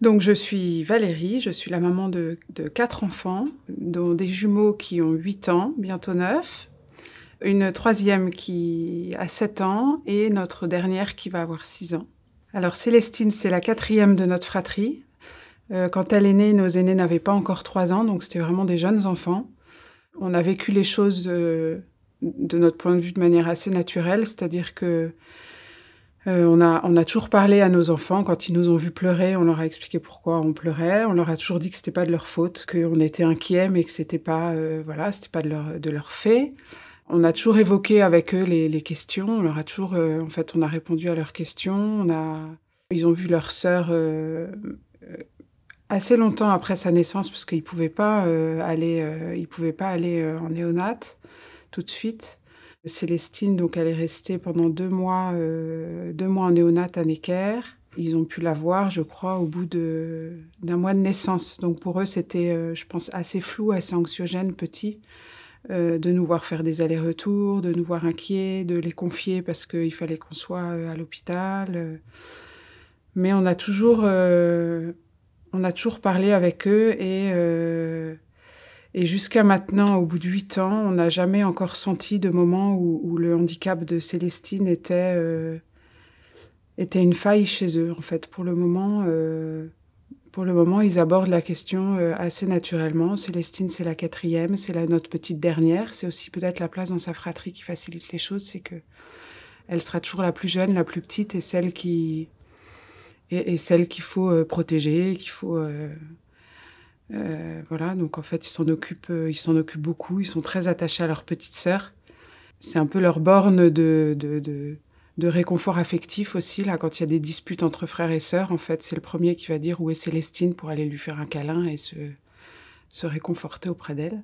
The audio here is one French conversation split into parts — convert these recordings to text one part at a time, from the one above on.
Donc je suis Valérie, je suis la maman de 4 enfants, dont des jumeaux qui ont 8 ans, bientôt 9, une troisième qui a 7 ans et notre dernière qui va avoir 6 ans. Alors Célestine, c'est la quatrième de notre fratrie. Quand elle est née, nos aînés n'avaient pas encore 3 ans, donc c'était vraiment des jeunes enfants. On a vécu les choses de notre point de vue de manière assez naturelle, c'est-à-dire que on a toujours parlé à nos enfants. Quand ils nous ont vus pleurer, on leur a expliqué pourquoi on pleurait. On leur a toujours dit que c'était pas de leur faute, qu'on était inquiets, mais que c'était pas, voilà, c'était pas de leur fait. On a toujours évoqué avec eux les questions. On leur a toujours, en fait, on a répondu à leurs questions. Ils ont vu leur sœur assez longtemps après sa naissance, parce qu'ils pouvaient pas aller en néonat tout de suite. Célestine, donc, elle est restée pendant 2 mois, 2 mois en néonat à Necker. Ils ont pu la voir, je crois, au bout d'un mois de naissance. Donc pour eux, c'était, je pense, assez flou, assez anxiogène, petit, de nous voir faire des allers-retours, de nous voir inquiets, de les confier parce qu'il fallait qu'on soit à l'hôpital. Mais on a toujours parlé avec eux et jusqu'à maintenant, au bout de 8 ans, on n'a jamais encore senti de moment où le handicap de Célestine était une faille chez eux. En fait, pour le moment, ils abordent la question assez naturellement. Célestine, c'est la quatrième, c'est notre petite dernière. C'est aussi peut-être la place dans sa fratrie qui facilite les choses, c'est que elle sera toujours la plus jeune, la plus petite et celle qu'il faut protéger, qu'il faut... voilà, donc en fait, ils s'en occupent beaucoup. Ils sont très attachés à leur petite sœur. C'est un peu leur borne de réconfort affectif aussi. Là, quand il y a des disputes entre frères et sœurs, en fait, c'est le premier qui va dire où est Célestine pour aller lui faire un câlin et se réconforter auprès d'elle.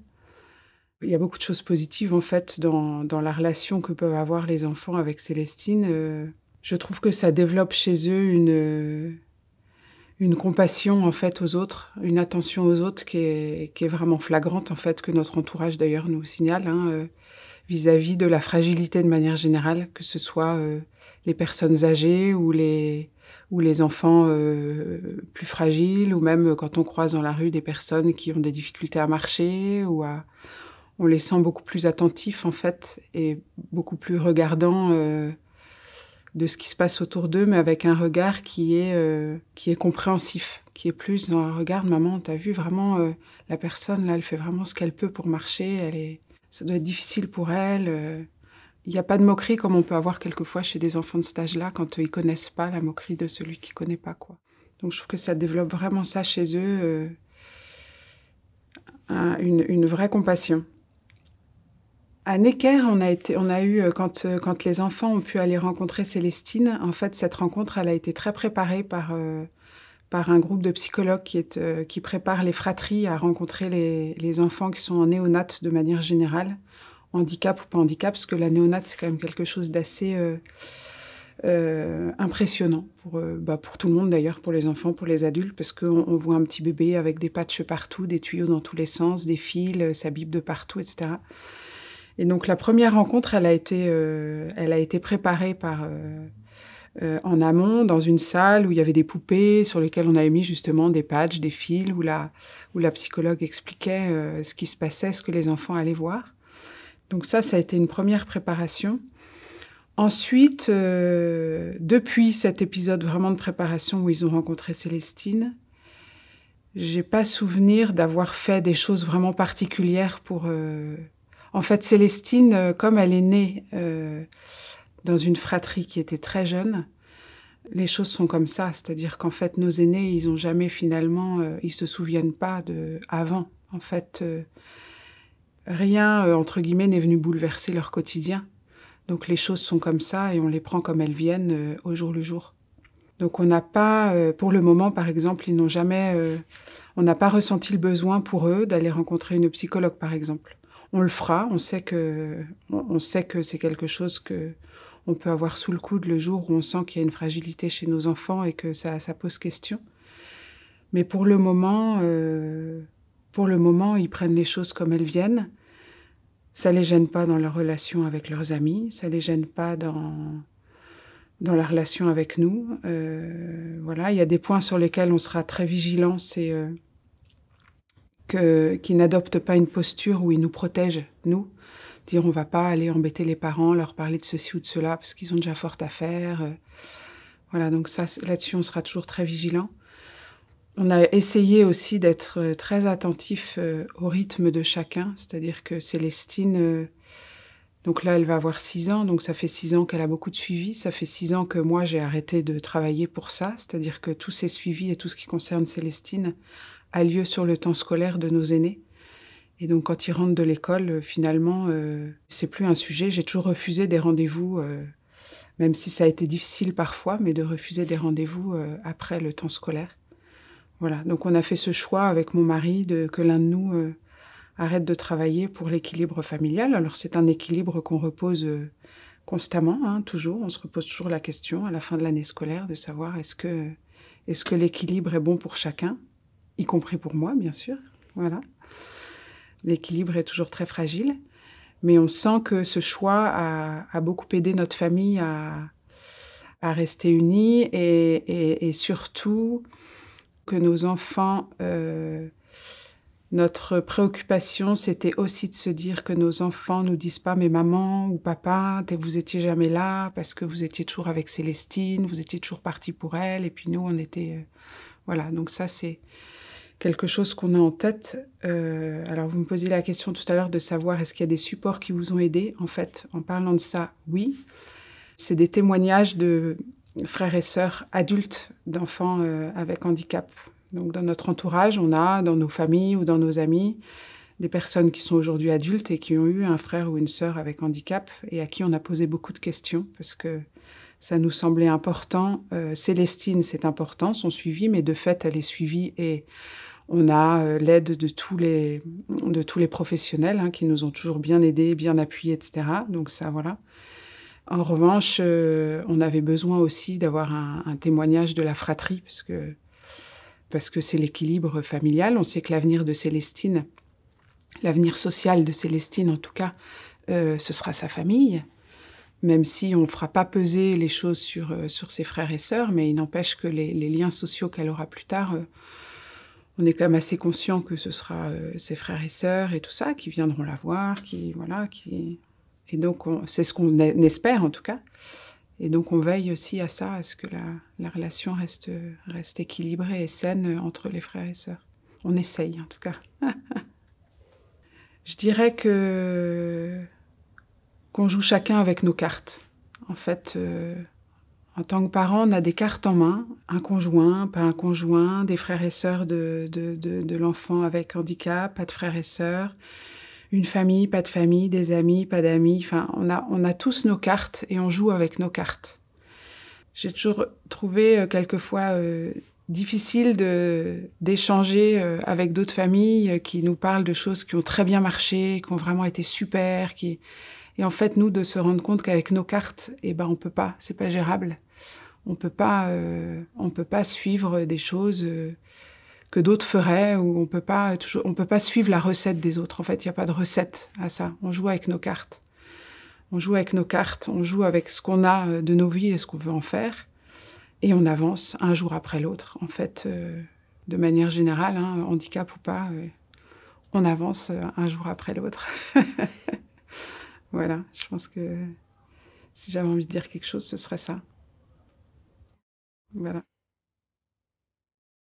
Il y a beaucoup de choses positives, en fait, dans la relation que peuvent avoir les enfants avec Célestine. Je trouve que ça développe chez eux une compassion en fait aux autres, une attention aux autres qui est vraiment flagrante en fait, que notre entourage d'ailleurs nous signale vis-à-vis de la fragilité de manière générale, que ce soit les personnes âgées ou les enfants plus fragiles, ou même quand on croise dans la rue des personnes qui ont des difficultés à marcher, on les sent beaucoup plus attentifs en fait et beaucoup plus regardants de ce qui se passe autour d'eux, mais avec un regard qui est compréhensif, qui est plus dans un regard, maman, t'as vu vraiment la personne, là, elle fait vraiment ce qu'elle peut pour marcher, ça doit être difficile pour elle. Il n'y a pas de moquerie comme on peut avoir quelquefois chez des enfants de cet âge-là, quand ils connaissent pas la moquerie de celui qui connaît pas, quoi. Donc je trouve que ça développe vraiment ça chez eux, une vraie compassion. À Necker, on a eu, quand les enfants ont pu aller rencontrer Célestine, en fait, cette rencontre, elle a été très préparée par un groupe de psychologues qui prépare les fratries à rencontrer les enfants qui sont en néonat de manière générale, handicap ou pas handicap, parce que la néonat, c'est quand même quelque chose d'assez impressionnant pour tout le monde d'ailleurs, pour les enfants, pour les adultes, parce qu'on voit un petit bébé avec des patchs partout, des tuyaux dans tous les sens, des fils, ça bip de partout, etc. Et donc la première rencontre, elle a été préparée en amont, dans une salle où il y avait des poupées sur lesquelles on avait mis justement des patchs, des fils, où la psychologue expliquait ce qui se passait, ce que les enfants allaient voir. Donc ça a été une première préparation. Ensuite, depuis cet épisode vraiment de préparation où ils ont rencontré Célestine, j'ai pas souvenir d'avoir fait des choses vraiment particulières pour... En fait, Célestine, comme elle est née dans une fratrie qui était très jeune, les choses sont comme ça. C'est-à-dire qu'en fait, nos aînés, ils ont jamais finalement... ils se souviennent pas de avant. En fait, rien, entre guillemets, n'est venu bouleverser leur quotidien. Donc les choses sont comme ça et on les prend comme elles viennent au jour le jour. Donc on n'a pas, pour le moment par exemple, on n'a pas ressenti le besoin pour eux d'aller rencontrer une psychologue par exemple. On le fera, on sait que c'est quelque chose que on peut avoir sous le coude le jour où on sent qu'il y a une fragilité chez nos enfants et que ça pose question. Mais pour le moment, ils prennent les choses comme elles viennent. Ça les gêne pas dans leur relation avec leurs amis, ça les gêne pas dans dans la relation avec nous. Voilà, il y a des points sur lesquels on sera très vigilant, c'est qu'ils n'adoptent pas une posture où ils nous protègent, nous. Dire on va pas aller embêter les parents, leur parler de ceci ou de cela, parce qu'ils ont déjà fort à faire. Voilà, donc ça, là-dessus, on sera toujours très vigilant. On a essayé aussi d'être très attentif au rythme de chacun, c'est-à-dire que Célestine, donc là, elle va avoir 6 ans, donc ça fait 6 ans qu'elle a beaucoup de suivi. Ça fait 6 ans que moi, j'ai arrêté de travailler pour ça, c'est-à-dire que tous ces suivis et tout ce qui concerne Célestine a lieu sur le temps scolaire de nos aînés. Et donc, quand ils rentrent de l'école, finalement, c'est plus un sujet. J'ai toujours refusé des rendez-vous, même si ça a été difficile parfois, mais de refuser des rendez-vous après le temps scolaire. Voilà, donc on a fait ce choix avec mon mari que l'un de nous arrête de travailler pour l'équilibre familial. Alors c'est un équilibre qu'on repose constamment, hein, toujours. On se repose toujours la question à la fin de l'année scolaire de savoir est-ce que l'équilibre est bon pour chacun, y compris pour moi, bien sûr. Voilà. L'équilibre est toujours très fragile, mais on sent que ce choix a beaucoup aidé notre famille à rester unis et surtout que nos enfants, notre préoccupation, c'était aussi de se dire que nos enfants nous disent pas « mais maman ou papa, vous étiez jamais là parce que vous étiez toujours avec Célestine, vous étiez toujours partis pour elle et puis nous on était… Voilà, donc ça c'est quelque chose qu'on a en tête. Alors vous me posiez la question tout à l'heure de savoir est-ce qu'il y a des supports qui vous ont aidé. En fait, en parlant de ça, oui. C'est des témoignages de frères et sœurs adultes d'enfants avec handicap. Donc dans notre entourage, on a dans nos familles ou dans nos amis des personnes qui sont aujourd'hui adultes et qui ont eu un frère ou une sœur avec handicap et à qui on a posé beaucoup de questions parce que ça nous semblait important. Célestine, c'est important, son suivi, mais de fait, elle est suivie et on a l'aide de tous les professionnels hein, qui nous ont toujours bien aidés, bien appuyés, etc. Donc ça, voilà. En revanche, on avait besoin aussi d'avoir un témoignage de la fratrie parce que c'est l'équilibre familial. On sait que l'avenir de Célestine, l'avenir social de Célestine en tout cas, ce sera sa famille, même si on ne fera pas peser les choses sur ses frères et sœurs, mais il n'empêche que les liens sociaux qu'elle aura plus tard, on est quand même assez conscient que ce sera ses frères et sœurs et tout ça, qui viendront la voir, Et donc, c'est ce qu'on espère en tout cas. Et donc, on veille aussi à ça, à ce que la relation reste équilibrée et saine entre les frères et sœurs. On essaye en tout cas. Je dirais qu'on joue chacun avec nos cartes. En fait, en tant que parent, on a des cartes en main. Un conjoint, pas un conjoint, des frères et sœurs de l'enfant avec handicap, pas de frères et sœurs. Une famille, pas de famille, des amis, pas d'amis. Enfin, on a tous nos cartes et on joue avec nos cartes. J'ai toujours trouvé quelquefois difficile d'échanger avec d'autres familles qui nous parlent de choses qui ont très bien marché, qui ont vraiment été super. Et en fait, nous, de se rendre compte qu'avec nos cartes, on peut pas, c'est pas gérable. On peut pas suivre des choses… que d'autres feraient, ou on peut pas suivre la recette des autres. En fait, il n'y a pas de recette à ça. On joue avec nos cartes. On joue avec nos cartes, on joue avec ce qu'on a de nos vies et ce qu'on veut en faire. Et on avance un jour après l'autre. En fait, de manière générale, hein, handicap ou pas, on avance un jour après l'autre. Voilà, je pense que si j'avais envie de dire quelque chose, ce serait ça. Voilà.